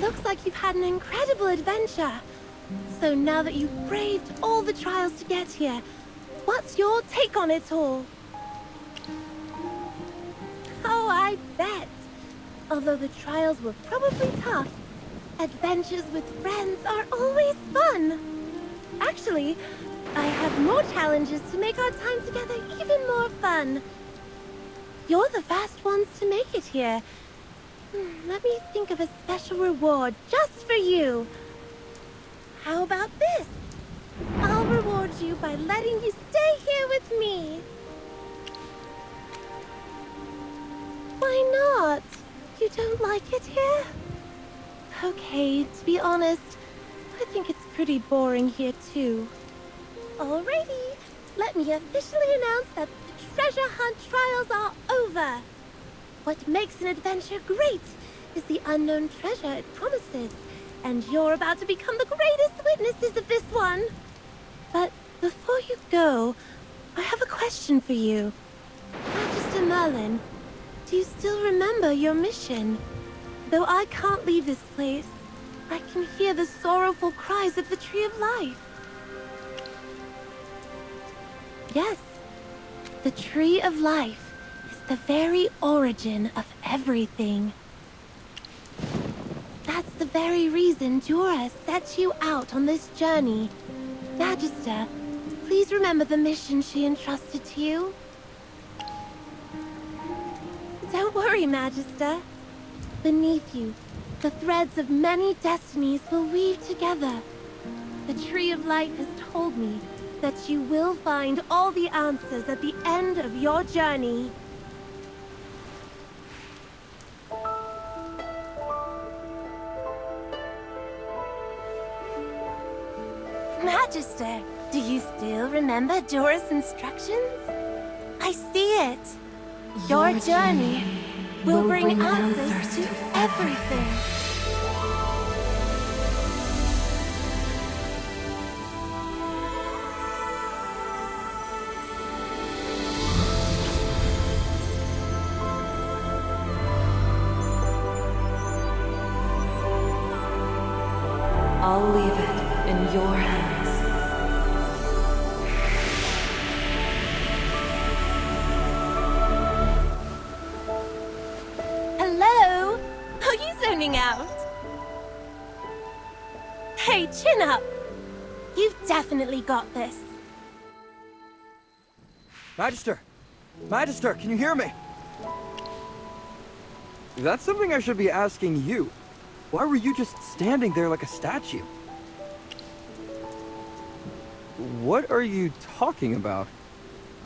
looks like you've had an incredible adventure. So now that you've braved all the trials to get here, what's your take on it all? Oh, I bet. Although the trials were probably tough, adventures with friends are always fun. Actually, I have more challenges to make our time together even more fun. You're the first ones to make it here. Let me think of a special reward just for you. How about this? I'll reward you by letting you stay here with me. Why not? You don't like it here? Okay, to be honest, I think it's pretty boring here too. Alrighty, let me officially announce that the treasure hunt trials are over. What makes an adventure great is the unknown treasure it promises, and you're about to become the greatest witnesses of this one. But before you go, I have a question for you. Magister Merlin, do you still remember your mission? Though I can't leave this place, I can hear the sorrowful cries of the Tree of Life. Yes, the Tree of Life is the very origin of everything. That's the very reason Jura set you out on this journey. Magister, please remember the mission she entrusted to you. Don't worry, Magister. Beneath you, the threads of many destinies will weave together. The Tree of Life has told me that you will find all the answers at the end of your journey. Magister, do you still remember Jora's instructions? I see it. Your journey will bring answers to everything. I'll leave it in your hands. Hello? Are you zoning out? Hey, chin up! You've definitely got this. Magister! Magister, can you hear me? That's something I should be asking you. Why were you just standing there like a statue? What are you talking about?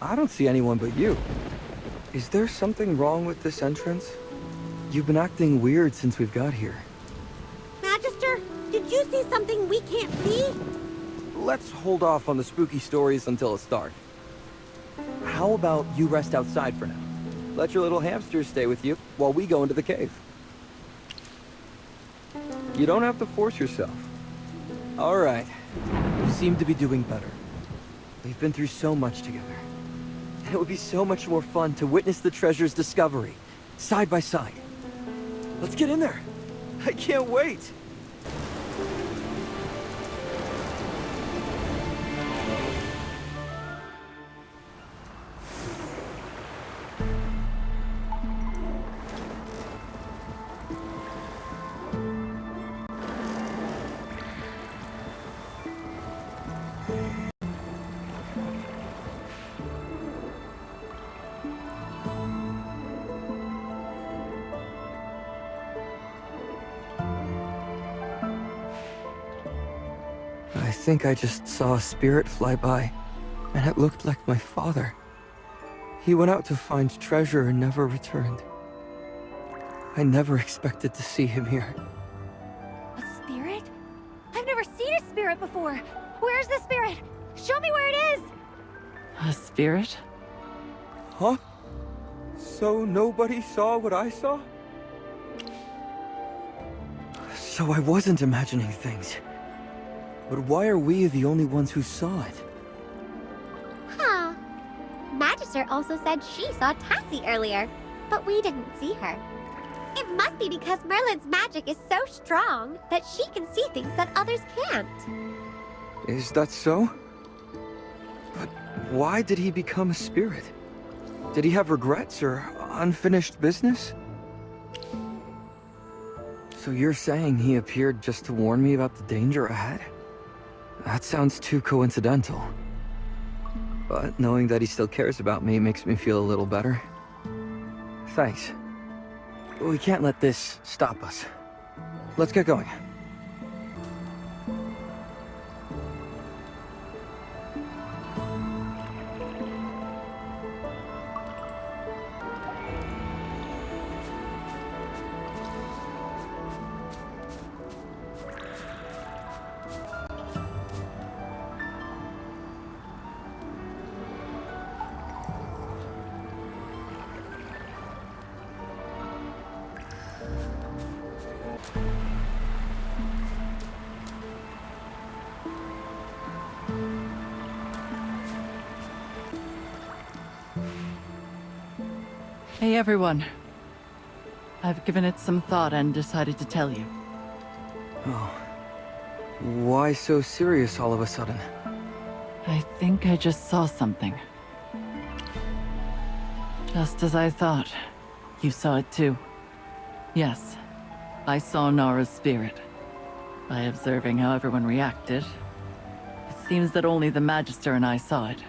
I don't see anyone but you. Is there something wrong with this entrance? You've been acting weird since we've got here. Magister, did you see something we can't see? Let's hold off on the spooky stories until it's dark. How about you rest outside for now? Let your little hamsters stay with you while we go into the cave. You don't have to force yourself. All right. You seem to be doing better. We've been through so much together. And it would be so much more fun to witness the treasure's discovery, side by side. Let's get in there. I can't wait. I think I just saw a spirit fly by, and it looked like my father. He went out to find treasure and never returned. I never expected to see him here. A spirit? I've never seen a spirit before! Where's the spirit? Show me where it is! A spirit? Huh? So nobody saw what I saw? So I wasn't imagining things. But why are we the only ones who saw it? Huh. Magister also said she saw Tassie earlier, but we didn't see her. If It must be because Merlin's magic is so strong that she can see things that others can't. Is that so? But why did he become a spirit? Did he have regrets or unfinished business? So you're saying he appeared just to warn me about the danger ahead? That sounds too coincidental. But knowing that he still cares about me makes me feel a little better. Thanks. We can't let this stop us. Let's get going. Hey everyone. I've given it some thought and decided to tell you. Oh. Why so serious all of a sudden? I think I just saw something. Just as I thought. You saw it too. Yes, I saw Nara's spirit. By observing how everyone reacted, it seems that only the Magister and I saw it.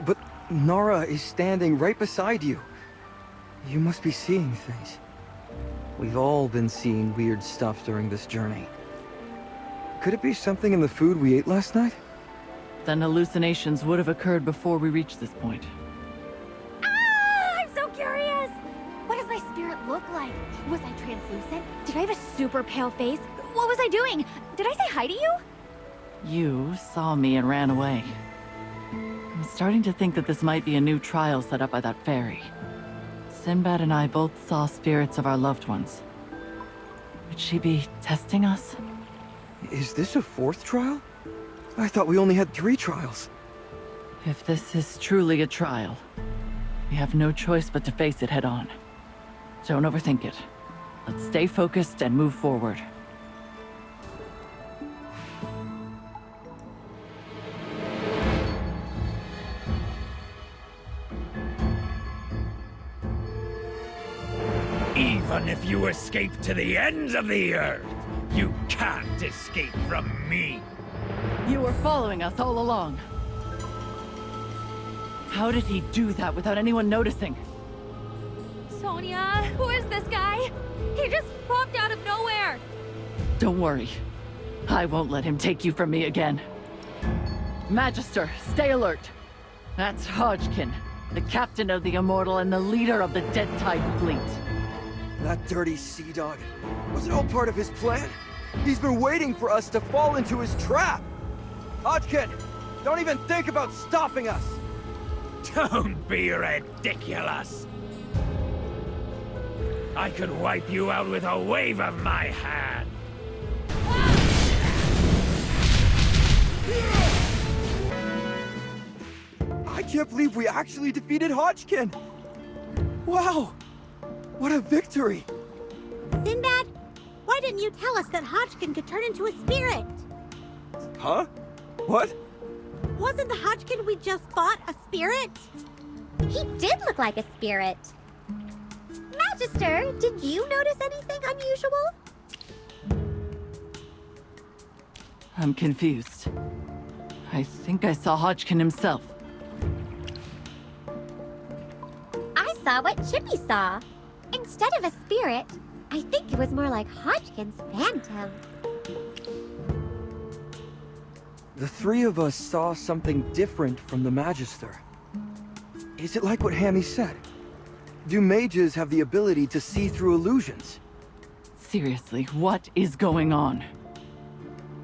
But Nara is standing right beside you. You must be seeing things. We've all been seeing weird stuff during this journey. Could it be something in the food we ate last night? Then hallucinations would have occurred before we reached this point. Ah! I'm so curious! What does my spirit look like? Was I translucent? Did I have a super pale face? What was I doing? Did I say hi to you? You saw me and ran away. I'm starting to think that this might be a new trial set up by that fairy. Sinbad and I both saw spirits of our loved ones. Would she be testing us? Is this a fourth trial? I thought we only had 3 trials. If this is truly a trial, we have no choice but to face it head on. Don't overthink it. Let's stay focused and move forward. Even if you escape to the ends of the earth, you can't escape from me. You were following us all along. How did he do that without anyone noticing? Sonia, who is this guy? He just popped out of nowhere. Don't worry. I won't let him take you from me again. Magister, stay alert. That's Hodgkin, the captain of the Immortal and the leader of the Dead Tide fleet. That dirty sea dog. Was it all part of his plan? He's been waiting for us to fall into his trap! Hodgkin, don't even think about stopping us! Don't be ridiculous. I could wipe you out with a wave of my hand. I can't believe we actually defeated Hodgkin! Wow! What a victory! Sinbad, why didn't you tell us that Hodgkin could turn into a spirit? Huh? What? Wasn't the Hodgkin we just fought a spirit? He did look like a spirit. Magister, did you notice anything unusual? I'm confused. I think I saw Hodgkin himself. I saw what Chippy saw. Instead of a spirit, I think it was more like Hodgkin's phantom. The 3 of us saw something different from the Magister. Is it like what Hammy said? Do mages have the ability to see through illusions? Seriously, what is going on?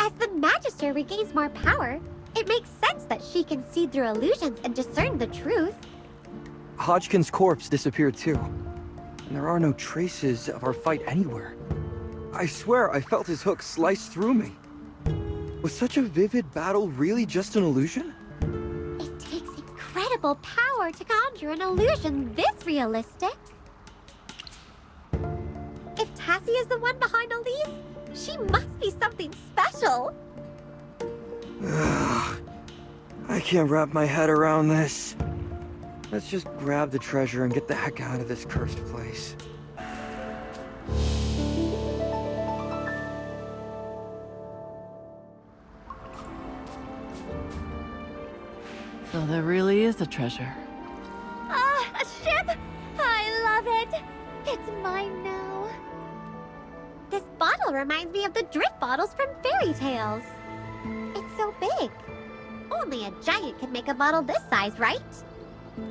As the Magister regains more power, it makes sense that she can see through illusions and discern the truth. Hodgkin's corpse disappeared too. And there are no traces of our fight anywhere. I swear I felt his hook slice through me. Was such a vivid battle really just an illusion? It takes incredible power to conjure an illusion this realistic. Tassie is the one behind Elise? She must be something special. Ugh. I can't wrap my head around this. Let's just grab the treasure and get the heck out of this cursed place. So there really is a treasure. Ah, a ship! I love it! It's mine now. This bottle reminds me of the drip bottles from fairy tales. It's so big. Only a giant could make a bottle this size, right?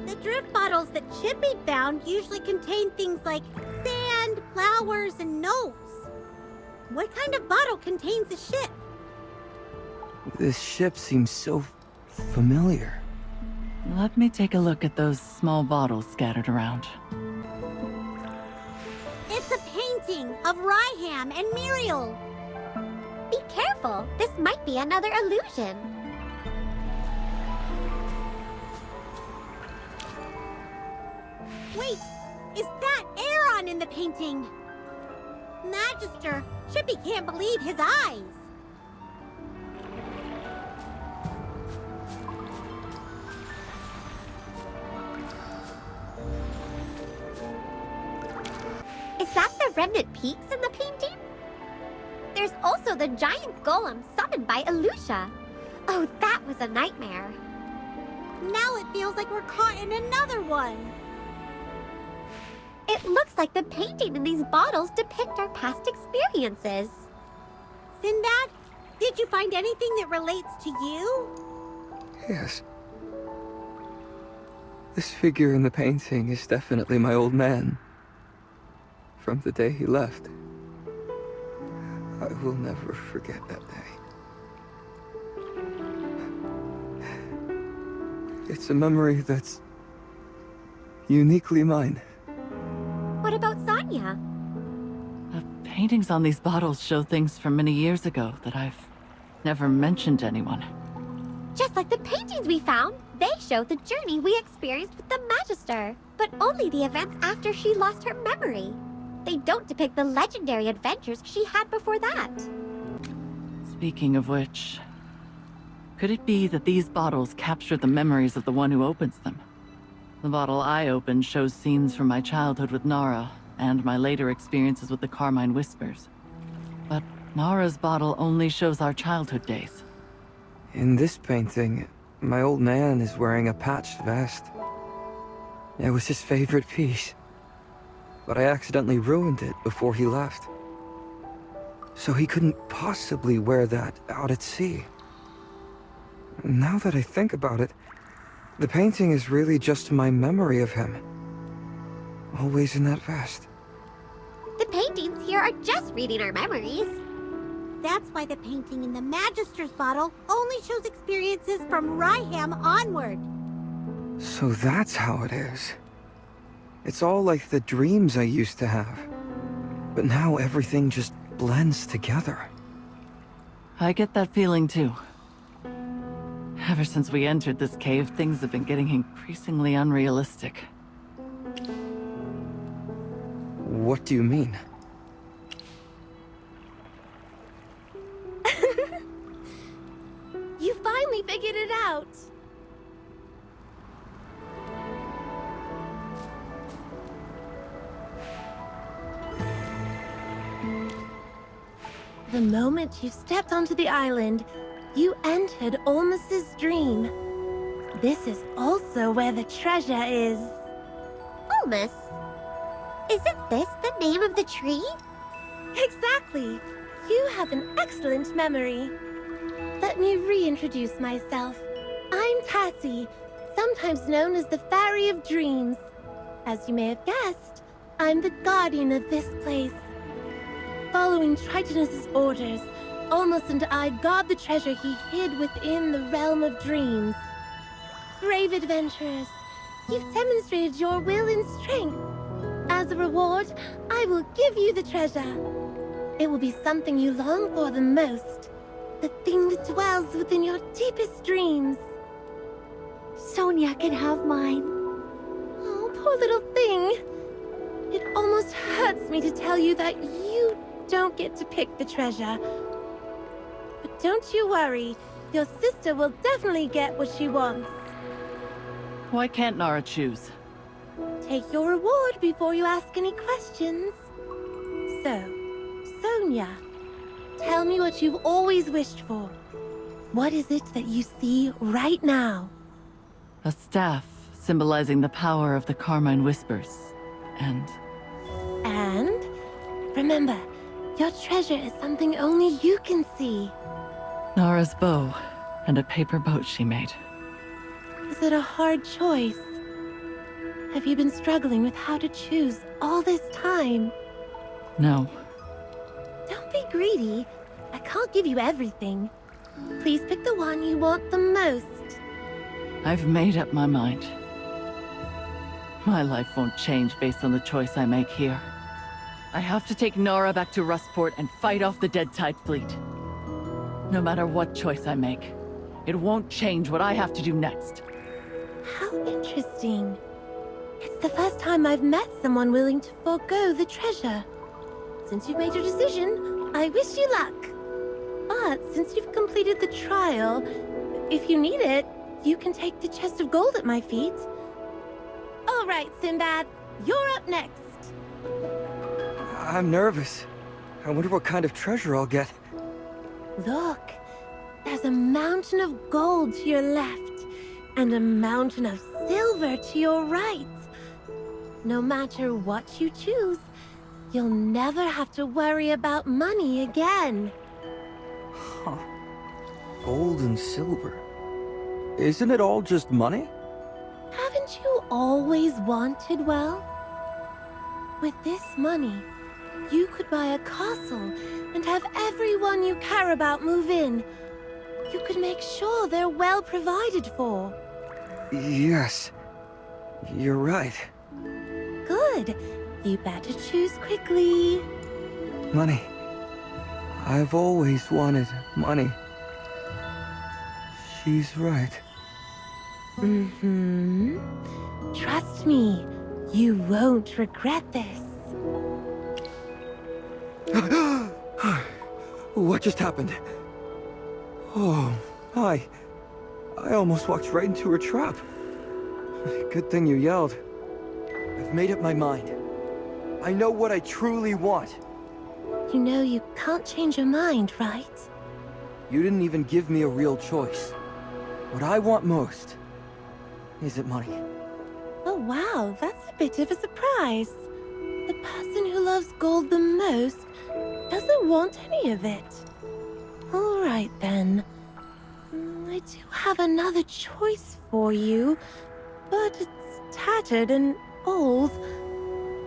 The drift bottles that Chippy found usually contain things like sand, flowers, and notes. What kind of bottle contains a ship? This ship seems so familiar. Let me take a look at those small bottles scattered around. It's a painting of Ryham and Muriel. Be careful. This might be another illusion. Wait, is that Aaron in the painting? Magister, Chippy can't believe his eyes. Is that the remnant peaks in the painting? There's also the giant golem summoned by Elucia. Oh, that was a nightmare. Now it feels like we're caught in another one. It looks like the painting in these bottles depict our past experiences. Sinbad, did you find anything that relates to you? Yes. This figure in the painting is definitely my old man. From the day he left. I will never forget that day. It's a memory that's uniquely mine. What about Sonia? The paintings on these bottles show things from many years ago that I've never mentioned to anyone. Just like the paintings we found, they show the journey we experienced with the Magister, but only the events after she lost her memory. They don't depict the legendary adventures she had before that. Speaking of which, could it be that these bottles capture the memories of the one who opens them? The bottle I opened shows scenes from my childhood with Nara, and my later experiences with the Carmine Whispers. But Nara's bottle only shows our childhood days. In this painting, my old man is wearing a patched vest. It was his favorite piece. But I accidentally ruined it before he left. So he couldn't possibly wear that out at sea. Now that I think about it, the painting is really just my memory of him. Always in that vest. The paintings here are just reading our memories. That's why the painting in the Magister's bottle only shows experiences from Ryham onward. So that's how it is. It's all like the dreams I used to have. But now everything just blends together. I get that feeling too. Ever since we entered this cave, things have been getting increasingly unrealistic. What do you mean? You finally figured it out. The moment you stepped onto the island, you entered Olmus's dream. This is also where the treasure is. Olmus? Isn't this the name of the tree? Exactly. You have an excellent memory. Let me reintroduce myself. I'm Tassie, sometimes known as the Fairy of Dreams. As you may have guessed, I'm the guardian of this place. Following Tritonus's orders, Olmus and I guard the treasure he hid within the realm of dreams. Brave adventurers, you've demonstrated your will and strength. As a reward, I will give you the treasure. It will be something you long for the most. The thing that dwells within your deepest dreams. Sonia can have mine. Oh, poor little thing. It almost hurts me to tell you that you don't get to pick the treasure. But don't you worry, your sister will definitely get what she wants. Why can't Nara choose? Take your reward before you ask any questions. So, Sonia, tell me what you've always wished for. What is it that you see right now? A staff symbolizing the power of the Carmine Whispers. And remember, your treasure is something only you can see. Nara's bow and a paper boat she made. Is it a hard choice? Have you been struggling with how to choose all this time? No. Don't be greedy. I can't give you everything. Please pick the one you want the most. I've made up my mind. My life won't change based on the choice I make here. I have to take Nara back to Rustport and fight off the Dead Tide fleet. No matter what choice I make, it won't change what I have to do next. How interesting. It's the first time I've met someone willing to forego the treasure. Since you've made your decision, I wish you luck. But since you've completed the trial, if you need it, you can take the chest of gold at my feet. All right, Sinbad, you're up next. I'm nervous. I wonder what kind of treasure I'll get. Look, there's a mountain of gold to your left, and a mountain of silver to your right. No matter what you choose, you'll never have to worry about money again. Huh. Gold and silver. Isn't it all just money? Haven't you always wanted wealth? With this money, you could buy a castle and have everyone you care about move in. You could make sure they're well provided for. Yes. You're right. Good. You better choose quickly. Money. I've always wanted money. She's right. Mm-hmm. Trust me, you won't regret this. What just happened? Oh, I almost walked right into her trap. Good thing you yelled. I've made up my mind. I know what I truly want. You know you can't change your mind, right? You didn't even give me a real choice. What I want most isn't money. Oh wow, that's a bit of a surprise. The person who loves gold the most doesn't want any of it. All right then. I do have another choice for you, but it's tattered and old.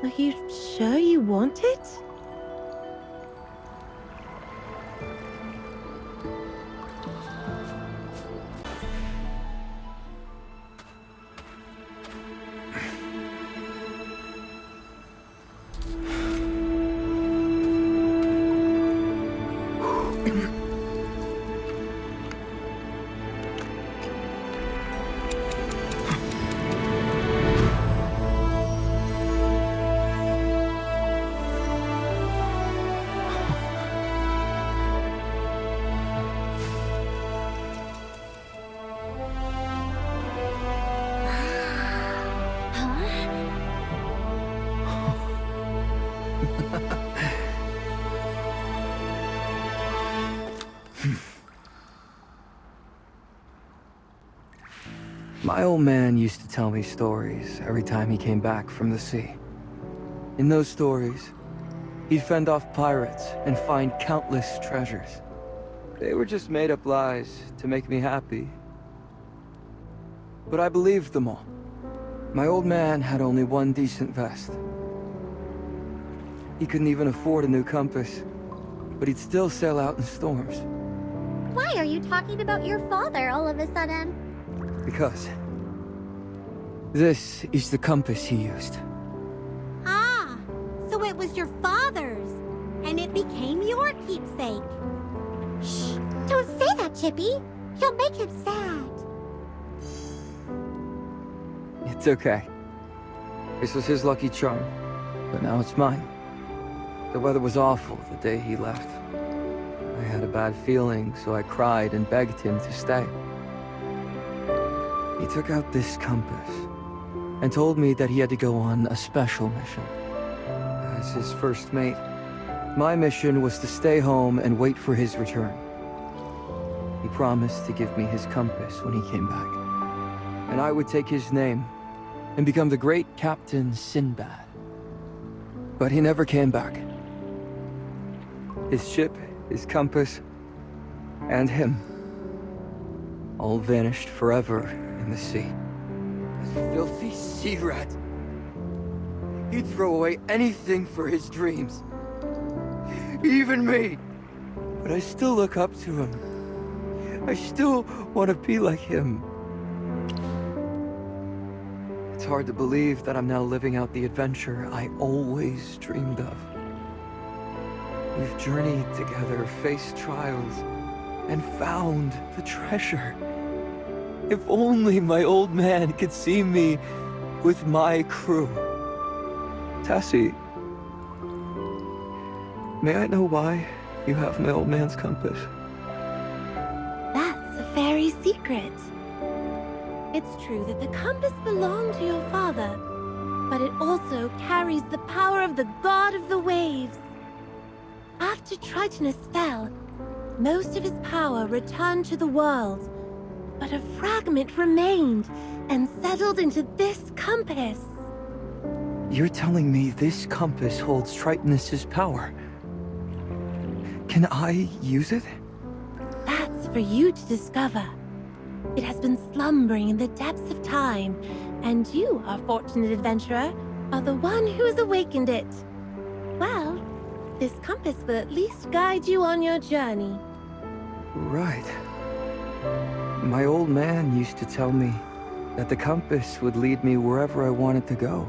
Are you sure you want it? My old man used to tell me stories every time he came back from the sea. In those stories, he'd fend off pirates and find countless treasures. They were just made-up lies to make me happy. But I believed them all. My old man had only one decent vest. He couldn't even afford a new compass, but he'd still sail out in storms. Why are you talking about your father all of a sudden? Because this is the compass he used. Ah, so it was your father's, and it became your keepsake. Shh, don't say that, Chippy. You'll make him sad. It's okay. This was his lucky charm, but now it's mine. The weather was awful the day he left. I had a bad feeling, so I cried and begged him to stay. He took out this compass and told me that he had to go on a special mission. As his first mate, my mission was to stay home and wait for his return. He promised to give me his compass when he came back, and I would take his name and become the great Captain Sinbad. But he never came back. His ship, his compass, and him all vanished forever in the sea. A filthy sea rat. He'd throw away anything for his dreams. Even me. But I still look up to him. I still want to be like him. It's hard to believe that I'm now living out the adventure I always dreamed of. We've journeyed together, faced trials, and found the treasure. If only my old man could see me with my crew. Tassie, may I know why you have my old man's compass? That's a fairy secret. It's true that the compass belonged to your father, but it also carries the power of the god of the waves. After Tritonus fell, most of his power returned to the world, but a fragment remained and settled into this compass. You're telling me this compass holds Tritonus's power? Can I use it? That's for you to discover. It has been slumbering in the depths of time, and you, our fortunate adventurer, are the one who has awakened it. Well, this compass will at least guide you on your journey. Right. My old man used to tell me that the compass would lead me wherever I wanted to go.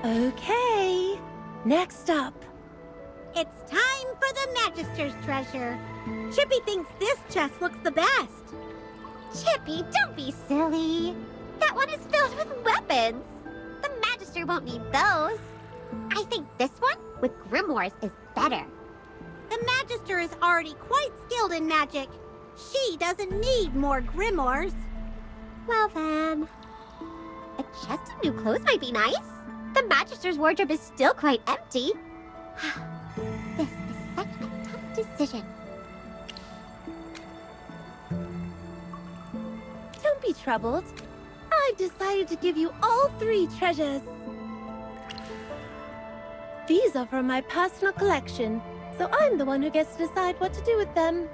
Okay, next up. It's time for the Magister's treasure. Chippy thinks this chest looks the best. Chippy, don't be silly. That one is filled with weapons. The Magister won't need those. I think this one with grimoires is better. The Magister is already quite skilled in magic. She doesn't need more grimoires. Well then, a chest of new clothes might be nice. The Magister's wardrobe is still quite empty. This is such a tough decision. Don't be troubled. I've decided to give you all 3 treasures. These are from my personal collection, so I'm the one who gets to decide what to do with them.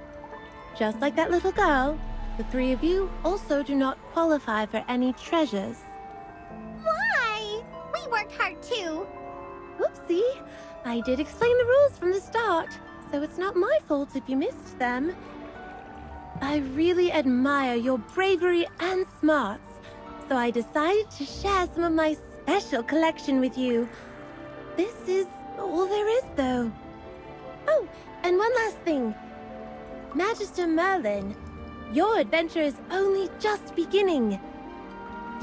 Just like that little girl, the 3 of you also do not qualify for any treasures. Why? We worked hard too. Whoopsie! I did explain the rules from the start, so it's not my fault if you missed them. I really admire your bravery and smarts, so I decided to share some of my special collection with you. This is all there is, though. Oh, and one last thing. Magister Merlin, your adventure is only just beginning.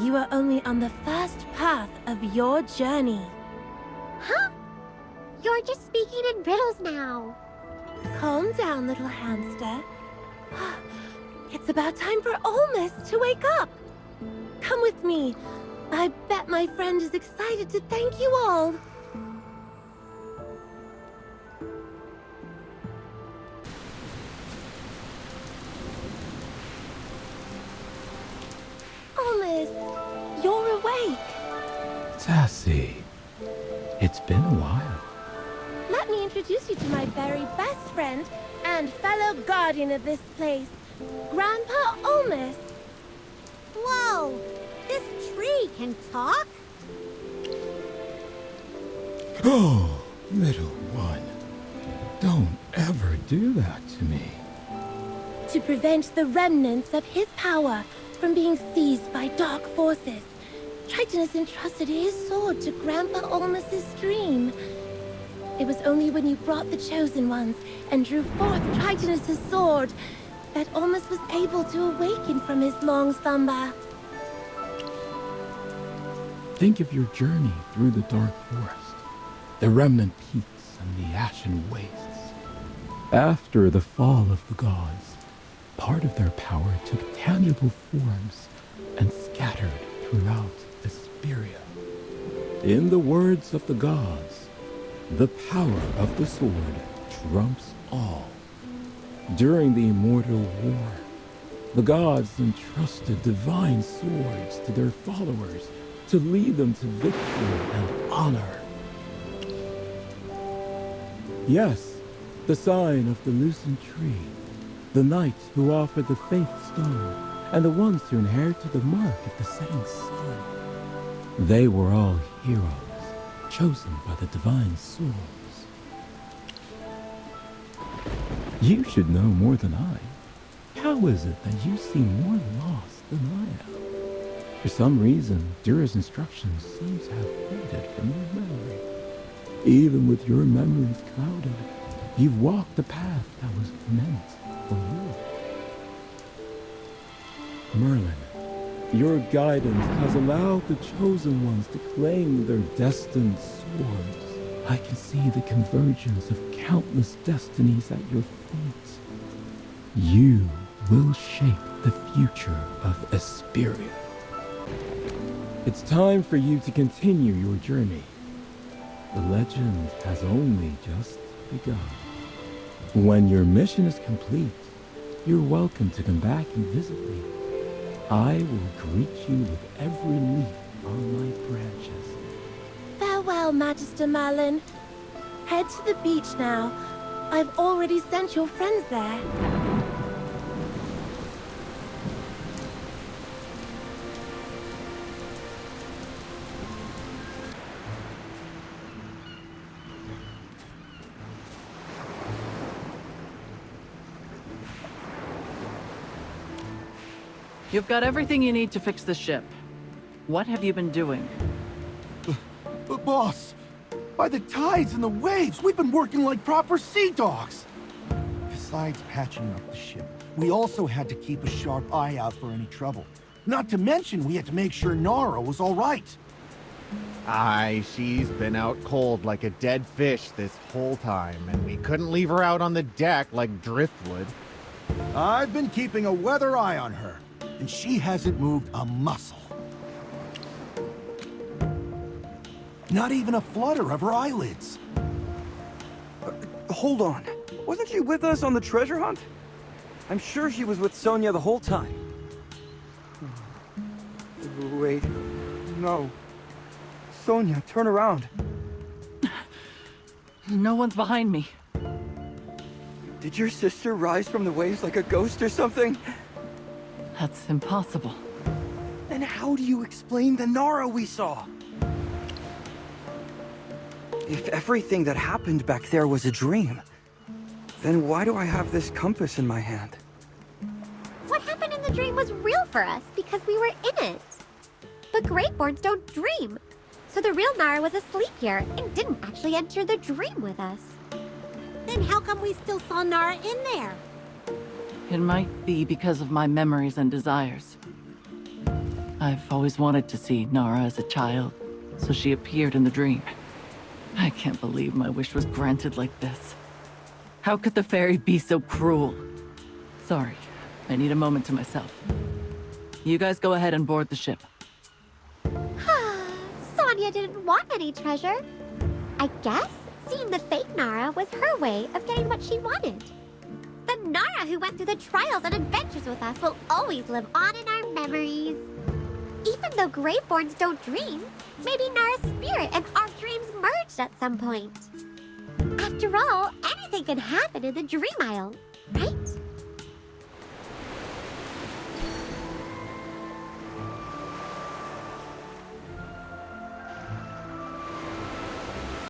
You are only on the first path of your journey. Huh? You're just speaking in riddles now. Calm down, little hamster. It's about time for Olmus to wake up. Come with me. I bet my friend is excited to thank you all. Olmus, you're awake. Tassie, it's been a while. Let me introduce you to my very best friend and fellow guardian of this place, Grandpa Olmus. Whoa! This tree can talk? Oh, little one. Don't ever do that to me. To prevent the remnants of his power from being seized by dark forces, Tritonus entrusted his sword to Grandpa Olmus's dream. It was only when you brought the Chosen Ones and drew forth Tritonus' sword that Olmus was able to awaken from his long slumber. Think of your journey through the dark forest, the remnant peaks and the ashen wastes. After the fall of the gods, part of their power took tangible forms and scattered throughout Vesperia. In the words of the gods, the power of the sword trumps all. During the Immortal War, the gods entrusted divine swords to their followers to lead them to victory and honor. Yes, the sign of the lucent tree, the knights who offered the faith stone, and the ones who inherited the mark of the setting sun. They were all heroes, chosen by the divine souls. You should know more than I. How is it that you seem more lost than I am? For some reason, Dura's instructions seem to have faded from your memory. Even with your memories clouded, you've walked the path that was meant for you. Merlin, your guidance has allowed the Chosen Ones to claim their destined swords. I can see the convergence of countless destinies at your feet. You will shape the future of Vesperia. It's time for you to continue your journey. The legend has only just begun. When your mission is complete, you're welcome to come back and visit me. I will greet you with every leaf on my branches. Farewell, Magister Merlin. Head to the beach now. I've already sent your friends there. You've got everything you need to fix the ship. What have you been doing? But boss, by the tides and the waves, we've been working like proper sea dogs. Besides patching up the ship, we also had to keep a sharp eye out for any trouble. Not to mention, we had to make sure Nara was all right. Aye, she's been out cold like a dead fish this whole time, and we couldn't leave her out on the deck like driftwood. I've been keeping a weather eye on her, and she hasn't moved a muscle. Not even a flutter of her eyelids. Hold on. Wasn't she with us on the treasure hunt? I'm sure she was with Sonia the whole time. Wait. No. Sonia, turn around. No one's behind me. Did your sister rise from the waves like a ghost or something? That's impossible. Then how do you explain the Nara we saw? If everything that happened back there was a dream, then why do I have this compass in my hand? What happened in the dream was real for us because we were in it. But Greatborns don't dream. So the real Nara was asleep here and didn't actually enter the dream with us. Then how come we still saw Nara in there? It might be because of my memories and desires. I've always wanted to see Nara as a child, so she appeared in the dream. I can't believe my wish was granted like this. How could the fairy be so cruel? Sorry, I need a moment to myself. You guys go ahead and board the ship. Sonia didn't want any treasure. I guess seeing the fake Nara was her way of getting what she wanted. The Nara who went through the trials and adventures with us will always live on in our memories. Even though Greatborns don't dream, maybe Nara's spirit and our dreams merged at some point. After all, anything can happen in the Dream Isle.